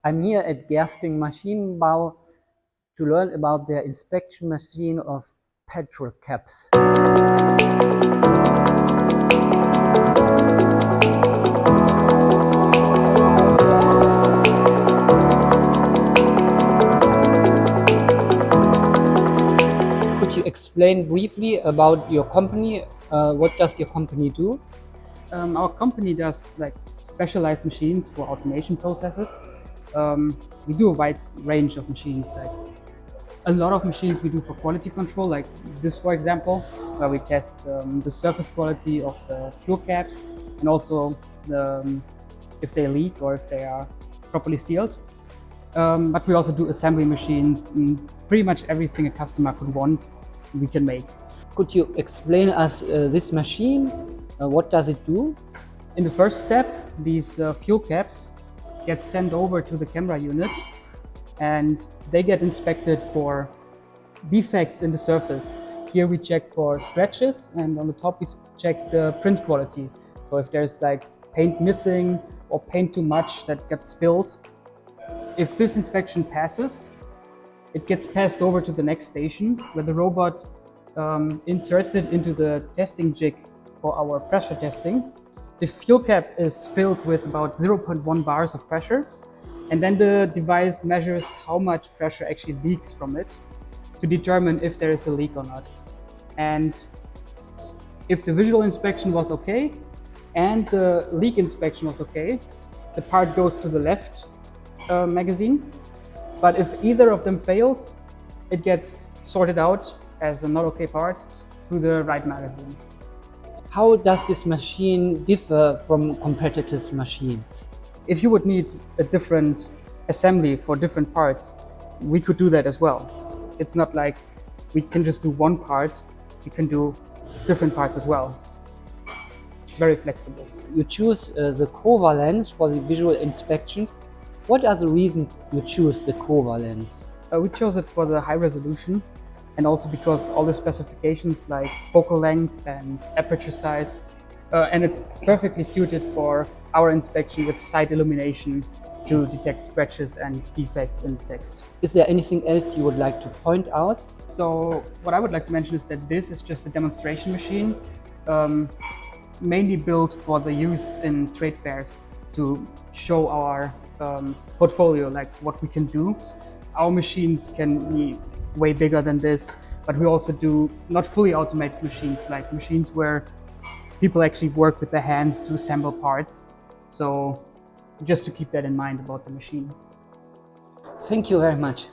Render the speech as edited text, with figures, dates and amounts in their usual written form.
I'm here at Gerstung Maschinenbau to learn about their inspection machine of petrol caps. Could you explain briefly about your company? What does your company do? Our company does like specialized machines for automation processes. We do a wide range of machines, like a lot of machines we do for quality control, like this, for example, where we test the surface quality of the fuel caps and also if they leak or if they are properly sealed. But we also do assembly machines and pretty much everything a customer could want, we can make. Could you explain us this machine? What does it do? In the first step, these fuel caps get sent over to the camera unit and they get inspected for defects in the surface. Here we check for scratches, and on the top we check the print quality. So if there's like paint missing or paint too much that gets spilled. If this inspection passes, it gets passed over to the next station where the robot inserts it into the testing jig for our pressure testing. The fuel cap is filled with about 0.1 bars of pressure, and then the device measures how much pressure actually leaks from it to determine if there is a leak or not. And if the visual inspection was okay and the leak inspection was okay, the part goes to the left magazine. But if either of them fails, it gets sorted out as a not okay part to the right magazine. How does this machine differ from competitors' machines? If you would need a different assembly for different parts, we could do that as well. It's not like we can just do one part, we can do different parts as well. It's very flexible. You choose the Kowa lens for the visual inspections. What are the reasons you choose the Kowa lens? We chose it for the high resolution and also because all the specifications like focal length and aperture size, and it's perfectly suited for our inspection with side illumination to detect scratches and defects in the text. Is there anything else you would like to point out? So what I would like to mention is that this is just a demonstration machine, mainly built for the use in trade fairs to show our portfolio, like what we can do. Our machines can be way bigger than this, but we also do not fully automated machines, like machines where people actually work with their hands to assemble parts. So just to keep that in mind about the machine. Thank you very much.